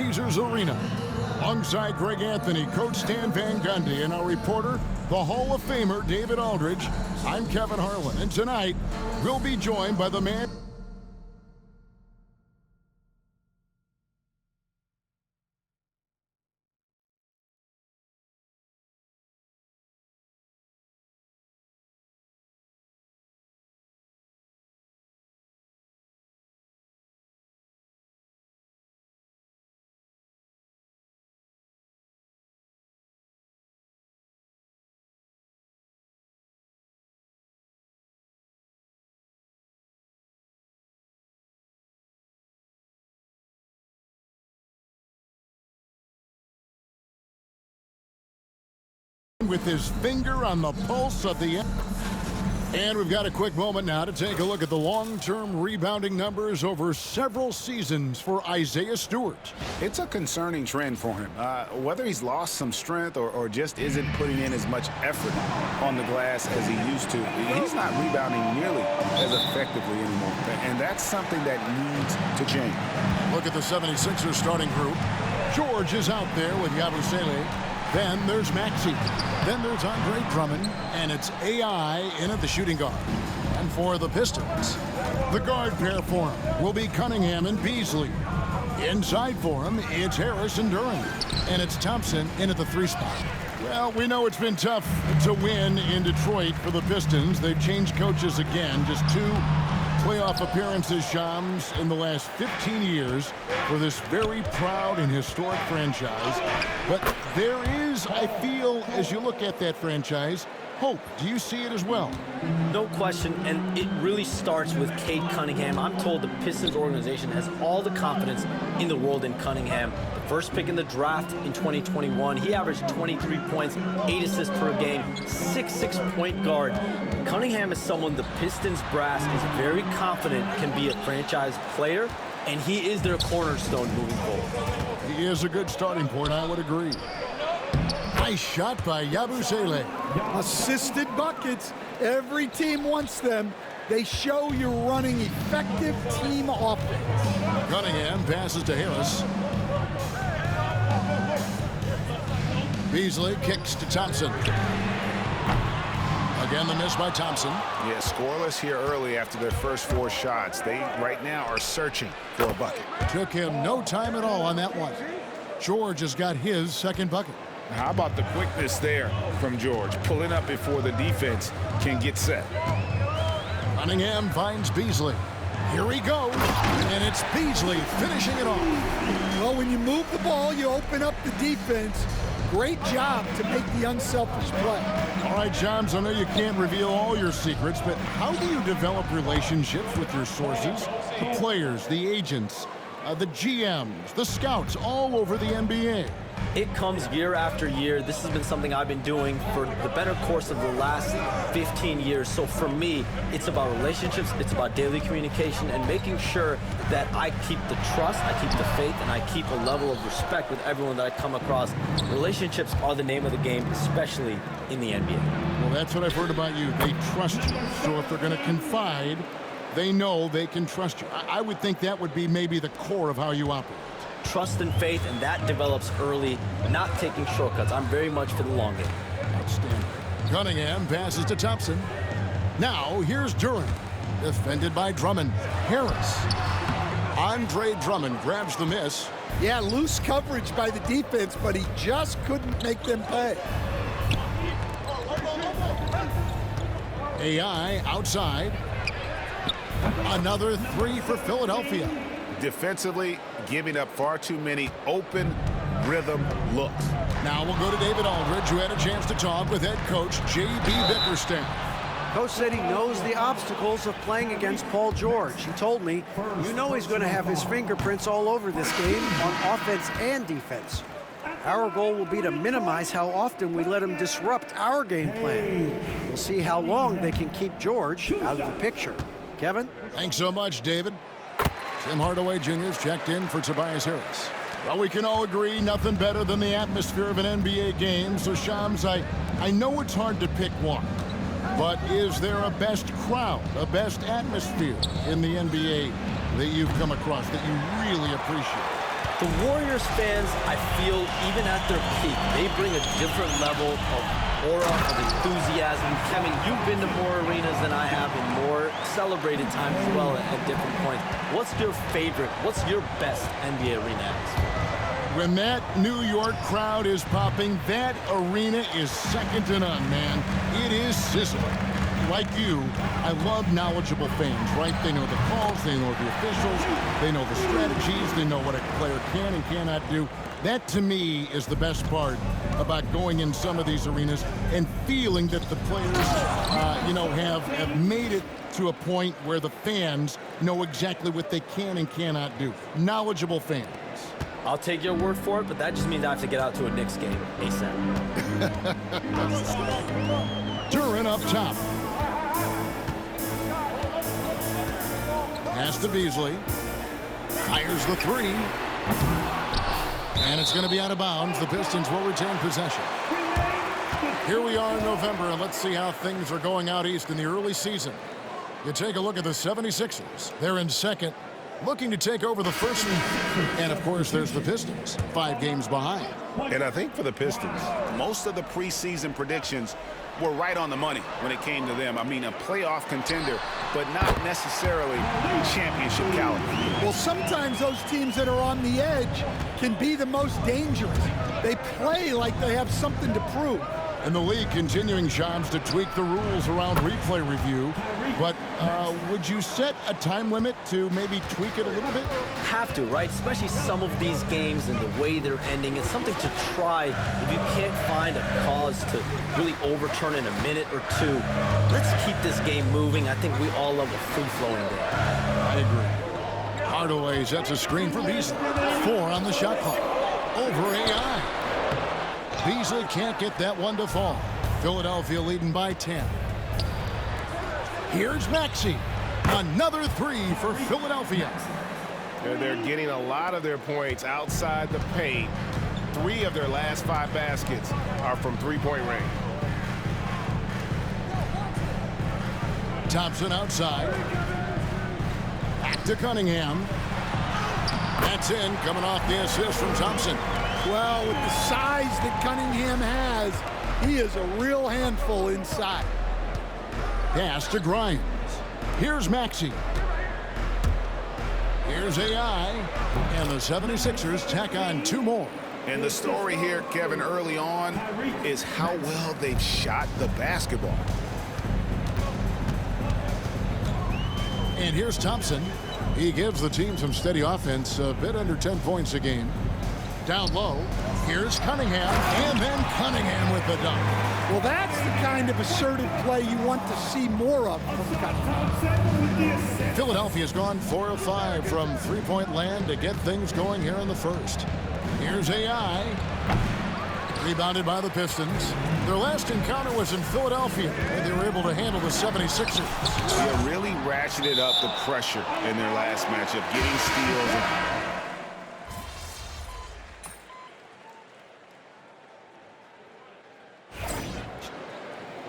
Caesars Arena. Alongside Greg Anthony, Coach Stan Van Gundy, and our reporter, the Hall of Famer David Aldridge, I'm Kevin Harlan, and tonight we'll be joined by the man with his finger on the pulse of the end. And we've got a quick moment now to take a look at the long-term rebounding numbers over several seasons for Isaiah Stewart. It's a concerning trend for him. Whether he's lost some strength or just isn't putting in as much effort on the glass as he used to, he's not rebounding nearly as effectively anymore. And that's something that needs to change. Look at the 76ers starting group. George is out there with Yabusele. Then there's Maxey. Then there's Andre Drummond. And it's AI in at the shooting guard. And for the Pistons, the guard pair for him will be Cunningham and Beasley. Inside for him, it's Harris and Duren. And it's Thompson in at the 3 spot. Well, we know it's been tough to win in Detroit for the Pistons. They've changed coaches again. Just 2 playoff appearances, Shams, in the last 15 years for this very proud and historic franchise. But there is, I feel, as you look at that franchise, hope. Do you see it as well? No question, and it really starts with Cade Cunningham. I'm told the Pistons organization has all the confidence in the world in Cunningham. The first pick in the draft in 2021, he averaged 23 points, 8 assists per game, 6'6" point guard. Cunningham is someone the Pistons brass is very confident can be a franchise player, and he is their cornerstone moving forward. He is a good starting point, I would agree. Nice shot by Yabusele. Assisted buckets. Every team wants them. They show you're running effective team offense. Cunningham passes to Harris. Beasley kicks to Thompson. Again, the miss by Thompson. Yeah, scoreless here early after their first 4 shots. They, right now, are searching for a bucket. Took him no time at all on that one. George has got his second bucket. How about the quickness there from George, pulling up before the defense can get set. Cunningham finds Beasley. Here he goes, and it's Beasley finishing it off. Well, when you move the ball, you open up the defense. Great job to make the unselfish play. All right, Shams, I know you can't reveal all your secrets, but how do you develop relationships with your sources? The players, the agents, the GMs, the scouts all over the NBA. It comes year after year. This has been something I've been doing for the better course of the last 15 years. So for me, it's about relationships, it's about daily communication, and making sure that I keep the trust, I keep the faith, and I keep a level of respect with everyone that I come across. Relationships are the name of the game, especially in the NBA. Well, that's what I've heard about you. They trust you. So if they're going to confide, they know they can trust you. I would think that would be maybe the core of how you operate. Trust and faith, and that develops early, not taking shortcuts. I'm very much for the long game. Outstanding. Cunningham passes to Thompson. Now, here's Duren. Defended by Drummond. Harris. Andre Drummond grabs the miss. Yeah, loose coverage by the defense, but he just couldn't make them pay. AI outside. Another 3 for Philadelphia. Defensively, giving up far too many open rhythm looks. Now we'll go to David Aldridge, who had a chance to talk with head coach J.B. Bickerstaff. Coach said he knows the obstacles of playing against Paul George. He told me, you know he's going to have his fingerprints all over this game on offense and defense. Our goal will be to minimize how often we let him disrupt our game plan. We'll see how long they can keep George out of the picture. Kevin? Thanks so much, David. Tim Hardaway Jr.'s checked in for Tobias Harris. Well, we can all agree nothing better than the atmosphere of an NBA game. So, Shams, I know it's hard to pick one, but is there a best crowd, a best atmosphere in the NBA that you've come across that you really appreciate? The Warriors fans, I feel, even at their peak, they bring a different level of aura, of enthusiasm. Kevin, you've been to more arenas than I have in more celebrated times as well at different points. What's your favorite, what's your best NBA arena atmosphere? When that New York crowd is popping, that arena is second to none, man. It is sizzling. Like you, I love knowledgeable fans, right? They know the calls, they know the officials, they know the strategies, they know what a player can and cannot do. That, to me, is the best part about going in some of these arenas and feeling that the players, have made it to a point where the fans know exactly what they can and cannot do. Knowledgeable fans. I'll take your word for it, but that just means I have to get out to a Knicks game ASAP. Duren up top. Pass to Beasley. Fires the three. And it's going to be out of bounds. The Pistons will retain possession. Here we are in November, and let's see how things are going out east in the early season. You take a look at the 76ers. They're in second, looking to take over the first one. And, of course, there's the Pistons, 5 games behind. And I think for the Pistons, most of the preseason predictions were right on the money when it came to them. I mean, a playoff contender, but not necessarily championship caliber. Well, sometimes those teams that are on the edge can be the most dangerous. They play like they have something to prove. And the league continuing, Shams, to tweak the rules around replay review. But would you set a time limit to maybe tweak it a little bit? Have to, right? Especially some of these games and the way they're ending. It's something to try. If you can't find a cause to really overturn in a minute or two, let's keep this game moving. I think we all love a free-flowing game. I agree. Hardaway sets a screen for Beasley. 4 on the shot clock. Over AI. Beasley can't get that one to fall. Philadelphia leading by 10. Here's Maxey. Another 3 for Philadelphia. They're getting a lot of their points outside the paint. 3 of their last 5 baskets are from three-point range. Thompson outside. Back to Cunningham. That's in, coming off the assist from Thompson. Well, with the size that Cunningham has, he is a real handful inside. Pass to Grimes. Here's Maxey. Here's AI. And the 76ers tack on 2 more. And the story here, Kevin, early on is how well they've shot the basketball. And here's Thompson. He gives the team some steady offense, a bit under 10 points a game. Down low, here's Cunningham, and then Cunningham with the dunk. Well, that's the kind of assertive play you want to see more of from Cunningham. Philadelphia's gone 4 of 5 from three-point land to get things going here in the first. Here's AI. Rebounded by the Pistons. Their last encounter was in Philadelphia, and they were able to handle the 76ers. They really ratcheted up the pressure in their last matchup, getting steals.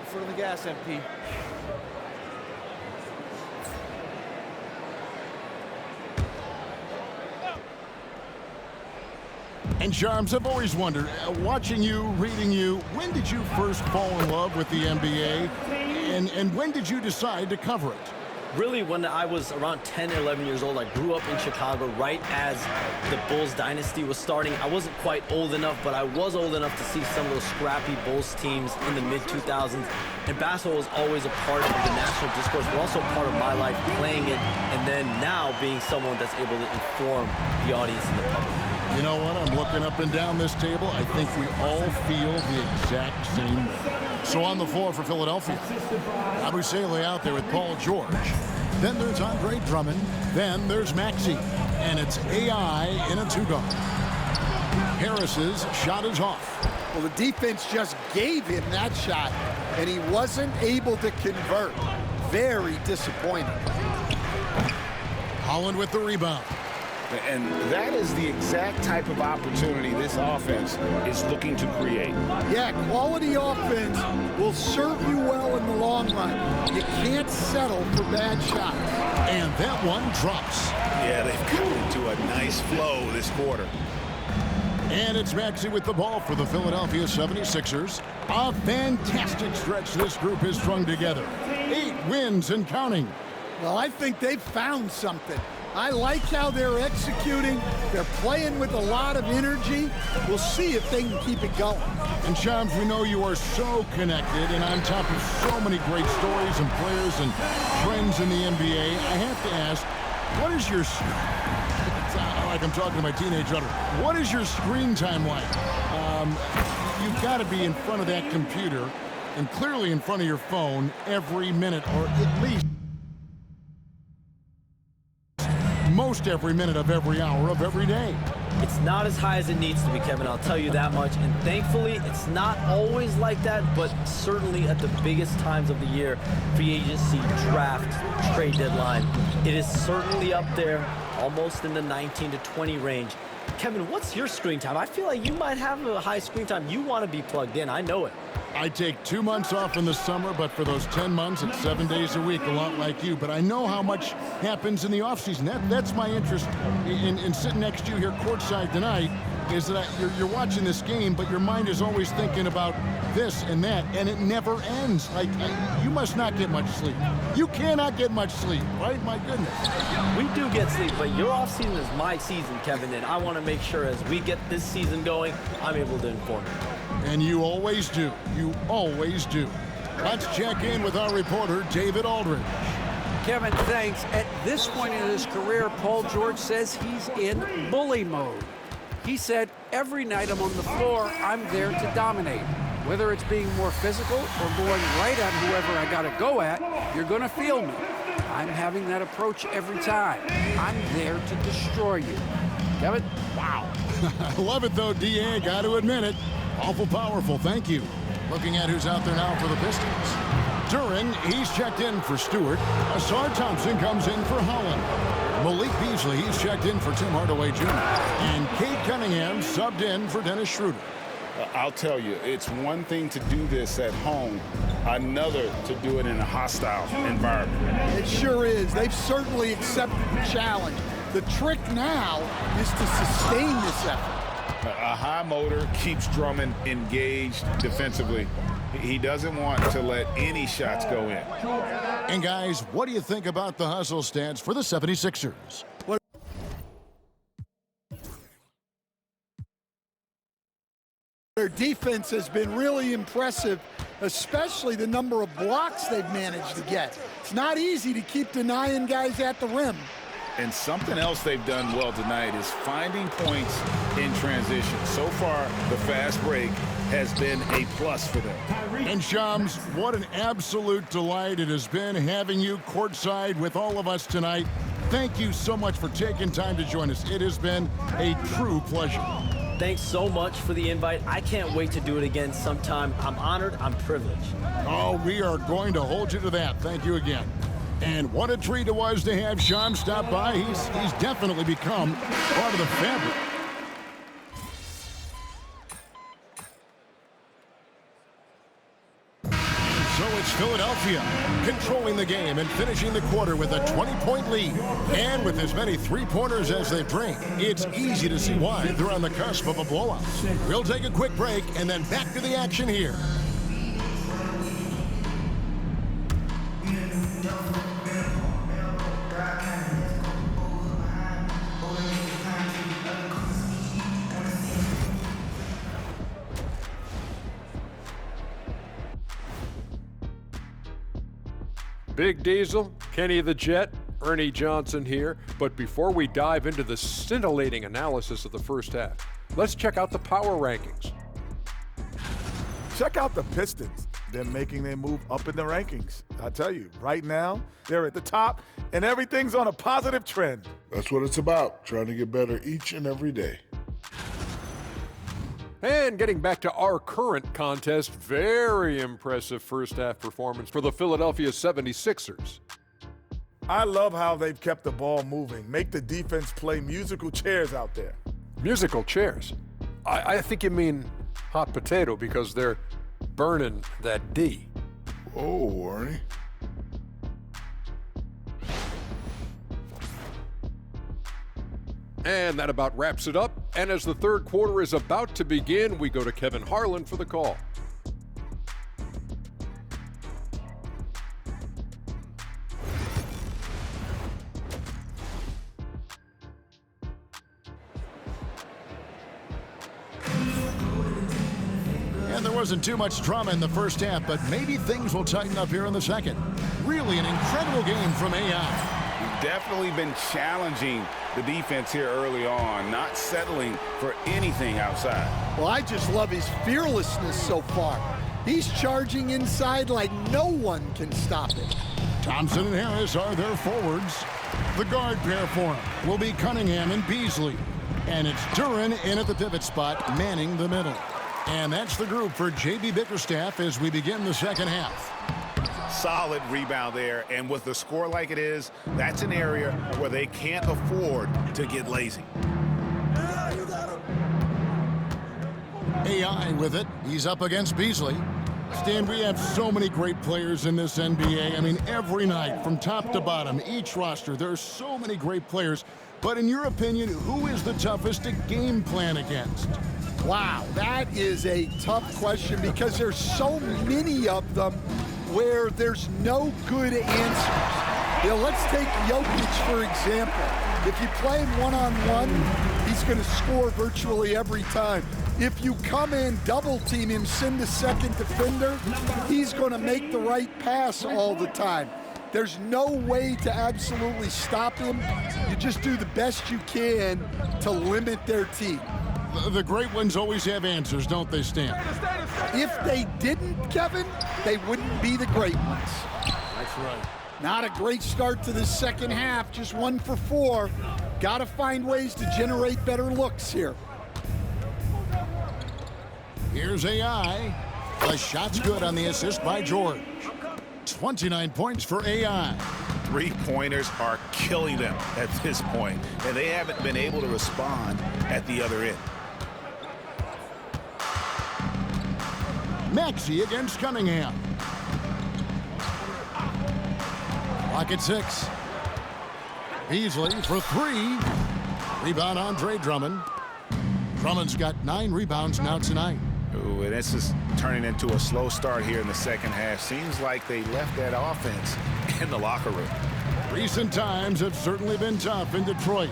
Foot on the gas, MP. And Charms, I've always wondered, watching you, reading you, when did you first fall in love with the NBA? And when did you decide to cover it? Really, when I was around 10, 11 years old, I grew up in Chicago right as the Bulls dynasty was starting. I wasn't quite old enough, but I was old enough to see some of those scrappy Bulls teams in the mid-2000s. And basketball was always a part of the national discourse, but also part of my life playing it, and then now being someone that's able to inform the audience and the public. You know what? I'm looking up and down this table. I think we all feel the exact same way. So on the floor for Philadelphia, Yabusele out there with Paul George. Then there's Andre Drummond. Then there's Maxey. And it's AI in a 2-guard. Harris's shot is off. Well, the defense just gave him that shot, and he wasn't able to convert. Very disappointing. Holland with the rebound. And that is the exact type of opportunity this offense is looking to create. Yeah, quality offense will serve you well in the long run. You can't settle for bad shots. And that one drops. Yeah, they've come into a nice flow this quarter. And it's Maxey with the ball for the Philadelphia 76ers. A fantastic stretch this group has strung together. 8 wins and counting. Well, I think they've found something. I like how they're executing. They're playing with a lot of energy. We'll see if they can keep it going. And Shams, we know you are so connected and on top of so many great stories and players and trends in the NBA. I have to ask, what is your... like I'm talking to my teenage daughter. What is your screen time like? You've got to be in front of that computer and clearly in front of your phone every minute, or at least most every minute of every hour of every day. It's not as high as it needs to be, Kevin, I'll tell you that much. And thankfully, it's not always like that, but certainly at the biggest times of the year, free agency, draft, trade deadline, it is certainly up there, almost in the 19 to 20 range. Kevin, what's your screen time? I feel like you might have a high screen time. You want to be plugged in. I know it. I take 2 months off in the summer, but for those 10 months, it's 7 days a week, a lot like you. But I know how much happens in the offseason. That's my interest in sitting next to you here courtside tonight, is that you're watching this game, but your mind is always thinking about this and that, and it never ends. You must not get much sleep. You cannot get much sleep, right? My goodness. We do get sleep, but your offseason is my season, Kevin, and I want to make sure as we get this season going, I'm able to inform you. And you always do. You always do. Let's check in with our reporter, David Aldridge. Kevin, thanks. At this point in his career, Paul George says he's in bully mode. He said, every night I'm on the floor, I'm there to dominate. Whether it's being more physical or going right at whoever I got to go at, you're going to feel me. I'm having that approach every time. I'm there to destroy you. Kevin? Wow. I love it, though, D.A. Got to admit it. Awful powerful. Thank you. Looking at who's out there now for the Pistons. Duren, he's checked in for Stewart. Asar Thompson comes in for Holland. Malik Beasley, he's checked in for Tim Hardaway Jr. And Cade Cunningham subbed in for Dennis Schroeder. I'll tell you, it's one thing to do this at home, another to do it in a hostile environment. It sure is. They've certainly accepted the challenge. The trick now is to sustain this effort. A high motor keeps Drummond engaged defensively. He doesn't want to let any shots go in. And guys, what do you think about the hustle stats for the 76ers? Their defense has been really impressive, especially the number of blocks they've managed to get. It's not easy to keep denying guys at the rim. And something else they've done well tonight is finding points in transition. So far, the fast break has been a plus for them. And Shams, what an absolute delight it has been having you courtside with all of us tonight. Thank you so much for taking time to join us. It has been a true pleasure. Thanks so much for the invite. I can't wait to do it again sometime. I'm honored. I'm privileged. Oh, we are going to hold you to that. Thank you again. And what a treat it was to have Shams stop by. He's definitely become part of the fabric. So it's Philadelphia controlling the game and finishing the quarter with a 20-point lead. And with as many three-pointers as they bring, it's easy to see why they're on the cusp of a blowout. We'll take a quick break and then back to the action here. Big Diesel, Kenny the Jet, Ernie Johnson here. But before we dive into the scintillating analysis of the first half, let's check out the power rankings. Check out the Pistons. They're making their move up in the rankings. I tell you, right now, they're at the top, and everything's on a positive trend. That's what it's about, trying to get better each and every day. And getting back to our current contest, very impressive first half performance for the Philadelphia 76ers. I love how they've kept the ball moving. Make the defense play musical chairs out there. Musical chairs. I think you mean hot potato because they're burning that D. Whoa, Ernie. And that about wraps it up. And as the third quarter is about to begin, we go to Kevin Harlan for the call. And there wasn't too much drama in the first half, but maybe things will tighten up here in the second. Really an incredible game from AI. Definitely been challenging the defense here early on, not settling for anything outside. Well, I just love his fearlessness so far. He's charging inside like no one can stop it. Thompson and Harris are their forwards. The guard pair for him will be Cunningham and Beasley. And it's Duren in at the pivot spot, manning the middle. And that's the group for J.B. Bickerstaff as we begin the second half. Solid rebound there, and with the score like it is, that's an area where they can't afford to get lazy. AI with it. He's up against Beasley. Stan, we have so many great players in this NBA. I mean, every night, from top to bottom, each roster, there's so many great players. But in your opinion, who is the toughest to game plan against? Wow, that is a tough question because there's so many of them where there's no good answers. You know, let's take Jokic, for example. If you play him one-on-one, he's going to score virtually every time. If you come in, double-team him, send the second defender, he's going to make the right pass all the time. There's no way to absolutely stop him. You just do the best you can to limit their team. The great ones always have answers, don't they, Stan? If they didn't, Kevin, they wouldn't be the great ones. That's right. Not a great start to the second half, just 1 for 4. Got to find ways to generate better looks here. Here's AI. The shot's good on the assist by George. 29 points for AI. Three-pointers are killing them at this point, and they haven't been able to respond at the other end. Maxey against Cunningham. Clock at 6. Beasley for 3. Rebound Andre Drummond. Drummond's got 9 rebounds now tonight. Ooh, and this is turning into a slow start here in the second half. Seems like they left that offense in the locker room. Recent times have certainly been tough in Detroit.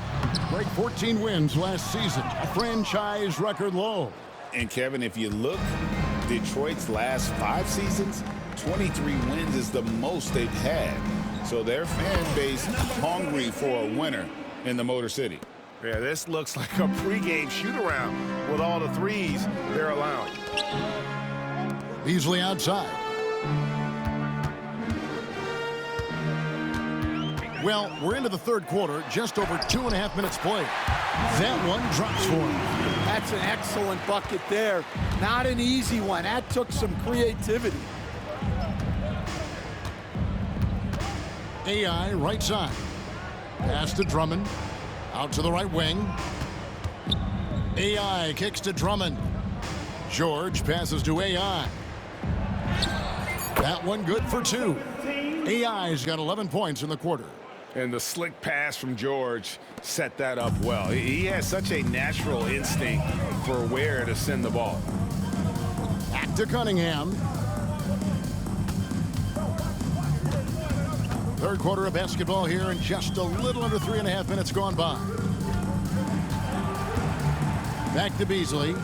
Break 14 wins last season, a franchise record low. And Kevin, if you look, Detroit's last 5 seasons, 23 wins is the most they've had. So their fan base hungry for a winner in the Motor City. Yeah, this looks like a pregame shoot-around with all the threes they're allowing. Beasley outside. Well, we're into the third quarter, just over 2.5 minutes played. That one drops for him. That's an excellent bucket there. Not an easy one. That took some creativity. AI right side. Pass to Drummond. Out to the right wing. AI kicks to Drummond. George passes to AI. That one good for 2. AI's got 11 points in the quarter. And the slick pass from George set that up well. He has such a natural instinct for where to send the ball. Back to Cunningham. Third quarter of basketball here, and just a little under 3.5 minutes gone by. Back to Beasley.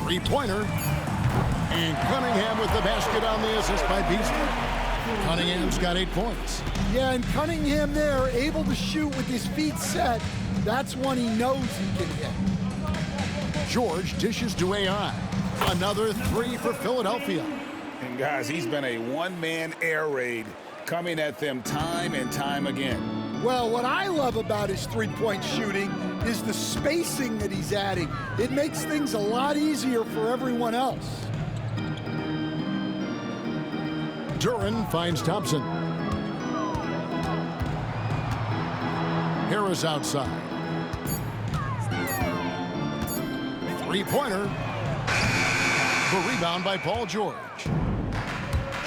Three-pointer. And Cunningham with the basket on the assist by Beasley. Cunningham's got 8 points. Yeah, and Cunningham there, able to shoot with his feet set. That's one he knows he can hit. George dishes to AI. Another 3 for Philadelphia. And guys, he's been a one-man air raid coming at them time and time again. Well, what I love about his three-point shooting is the spacing that he's adding. It makes things a lot easier for everyone else. Duren finds Thompson. Harris outside. Three-pointer. The rebound by Paul George.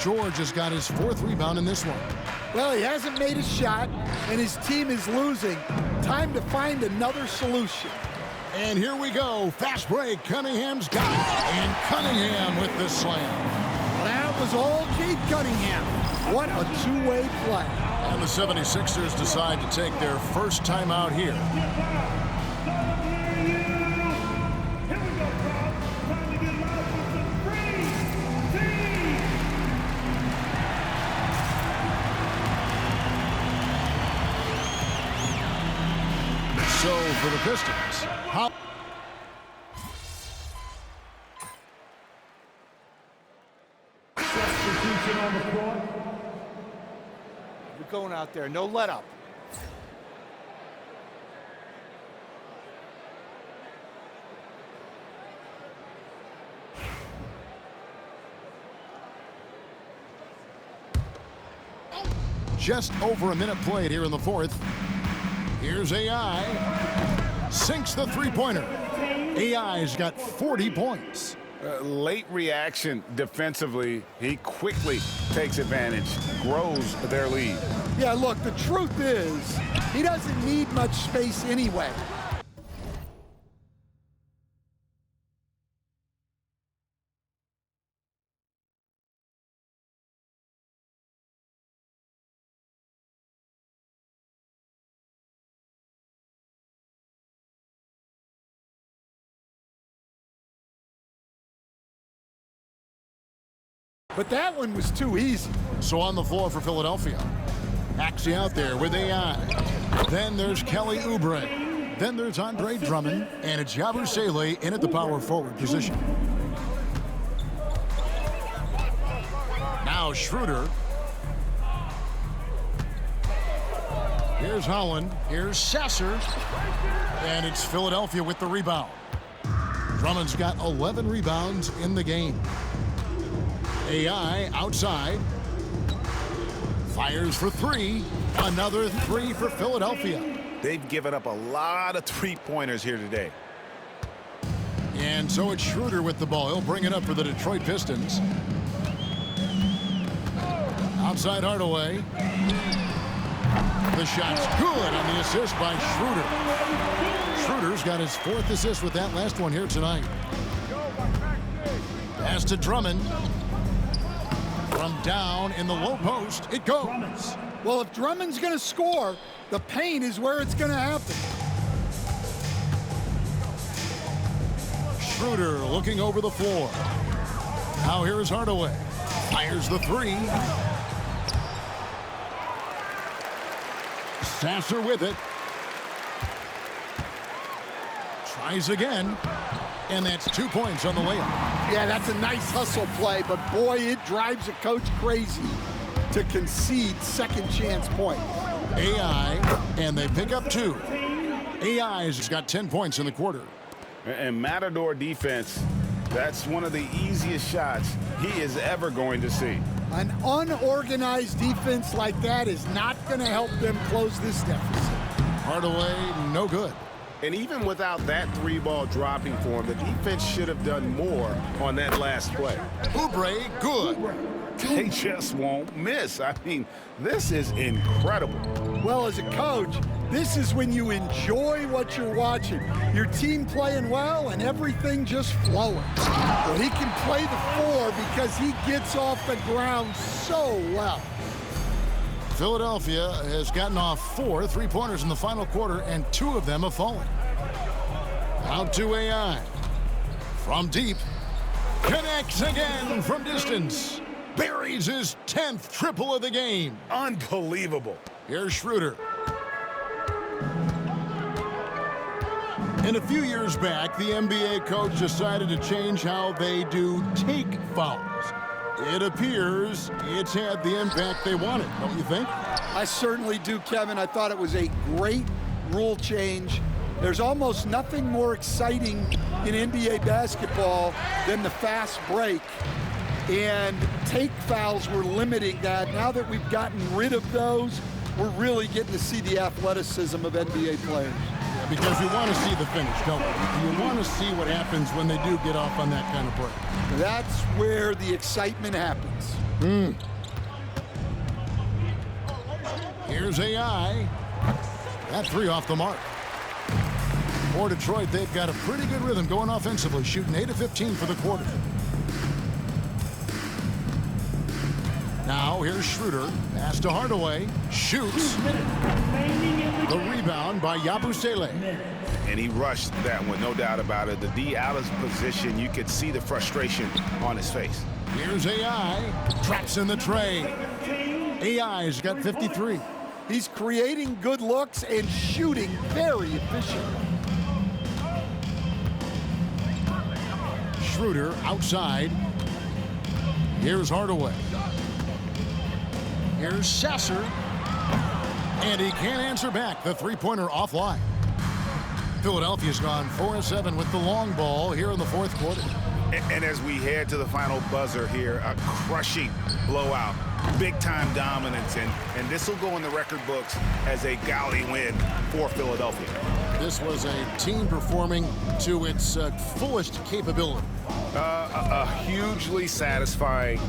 George has got his 4th rebound in this one. Well, he hasn't made a shot, and his team is losing. Time to find another solution. And here we go. Fast break. Cunningham's got it. And Cunningham with the slam. That was all Cade Cunningham. What a two-way play. And the 76ers decide to take their first timeout here. So for the Pistons, how... Substitution on the court. We're going out there, no let up. Just over a minute played here in the 4th. Here's AI. Sinks the three-pointer. AI's got 40 points. Late reaction defensively. He quickly takes advantage, grows their lead. Yeah, look, the truth is, he doesn't need much space anyway. But that one was too easy. So on the floor for Philadelphia. Maxey out there with AI. Then there's Kelly Oubre. Then there's Andre Drummond. And it's Yabusele in at the power forward position. Now Schroeder. Here's Holland. Here's Sasser. And it's Philadelphia with the rebound. Drummond's got 11 rebounds in the game. AI outside. Fires for 3. Another 3 for Philadelphia. They've given up a lot of three-pointers here today. And so it's Schroeder with the ball. He'll bring it up for the Detroit Pistons. Outside Hardaway. The shot's good on the assist by Schroeder. Schroeder's got his 4th assist with that last one here tonight. Pass to Drummond. From down in the low post, it goes. Well, if Drummond's going to score, the paint is where it's going to happen. Schroeder looking over the floor. Now here's Hardaway. Fires the 3. Sasser with it. Tries again. And that's 2 points on the layup. Yeah, that's a nice hustle play, but boy, it drives a coach crazy to concede second chance point. AI, and they pick up 2. AI's got 10 points in the quarter. And Matador defense, that's one of the easiest shots he is ever going to see. An unorganized defense like that is not going to help them close this deficit. Hardaway, no good. And even without that 3-ball dropping for him, the defense should have done more on that last play. Oubre, good. They just won't miss. I mean, this is incredible. Well, as a coach, this is when you enjoy what you're watching. Your team playing well and everything just flowing. Well, he can play the 4 because he gets off the ground so well. Philadelphia has gotten off 4 3-pointers in the final quarter, and 2 of them have fallen. Out to AI. From deep. Connects again from distance. Buries his 10th triple of the game. Unbelievable. Here's Schroeder. And a few years back, the NBA coach decided to change how they do take fouls. It appears it's had the impact they wanted, don't you think? I certainly do, Kevin. I thought it was a great rule change. There's almost nothing more exciting in NBA basketball than the fast break. And take fouls were limiting that. Now that we've gotten rid of those, we're really getting to see the athleticism of NBA players. Yeah, because we want to see the finish, don't we? You want to see what happens when they do get off on that kind of break. That's where the excitement happens. Here's AI. That three off the mark. For Detroit, they've got a pretty good rhythm going offensively, shooting 8 of 15 for the quarter. Now, here's Schroeder. Pass to Hardaway. Shoots. The rebound by Yabusele. And he rushed that one, no doubt about it. The D out of position, you could see the frustration on his face. Here's AI. Traps in the tray. AI's got 53. He's creating good looks and shooting very efficient. Schroeder outside. Here's Hardaway. Here's Sasser. And he can't answer back. The three-pointer offline. Philadelphia's gone 4-7 with the long ball here in the fourth quarter. And as we head to the final buzzer here, a crushing blowout, big-time dominance, and this will go in the record books as a gaudy win for Philadelphia. This was a team performing to its fullest capability. A hugely satisfying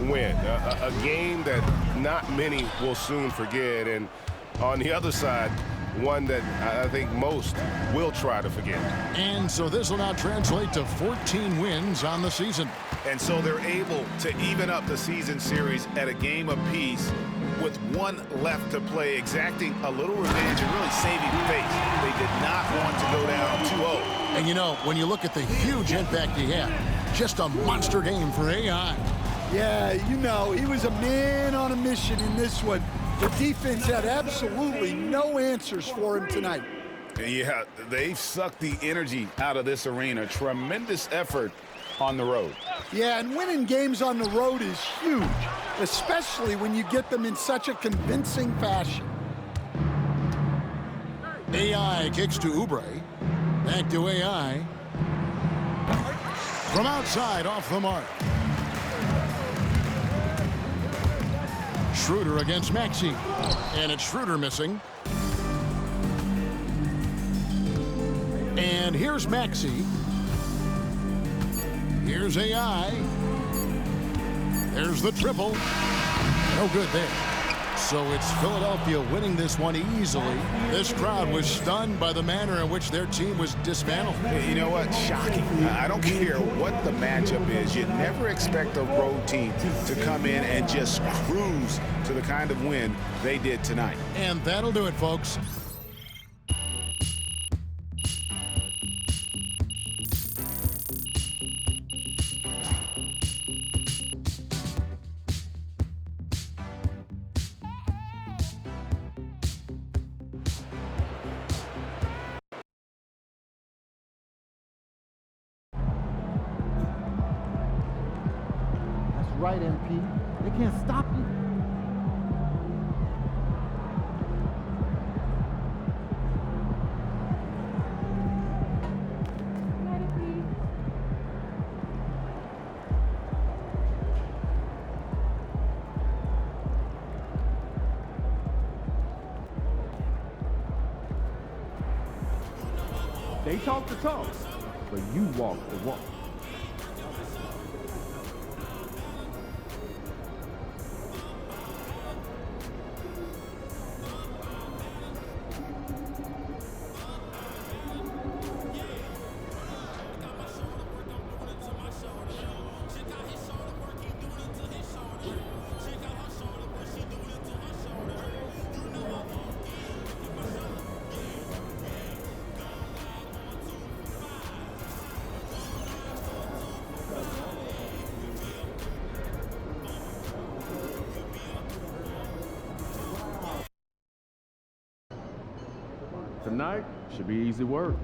win, a game that not many will soon forget, and on the other side, one that I think most will try to forget. And so this will now translate to 14 wins on the season. And so they're able to even up the season series at a game apiece with one left to play, exacting a little revenge and really saving face. They did not want to go down 2-0. And you know, when you look at the huge impact he had, just a monster game for AI. Yeah, you know, he was a man on a mission in this one. The defense had absolutely no answers for him tonight. Yeah, they've sucked the energy out of this arena. Tremendous effort on the road. Yeah, and winning games on the road is huge, especially when you get them in such a convincing fashion. AI kicks to Oubre. Back to AI. From outside, off the mark. Schroeder against Maxey. And it's Schroeder missing. And here's Maxey. Here's AI. There's the triple. No good there. So it's Philadelphia winning this one easily. This crowd was stunned by the manner in which their team was dismantled. You know what? Shocking. I don't care what the matchup is. You never expect a road team to come in and just cruise to the kind of win they did tonight. And that'll do it, folks. Right, MP. They can't stop you. They talk the talk, but you walk the walk. Tonight should be easy work.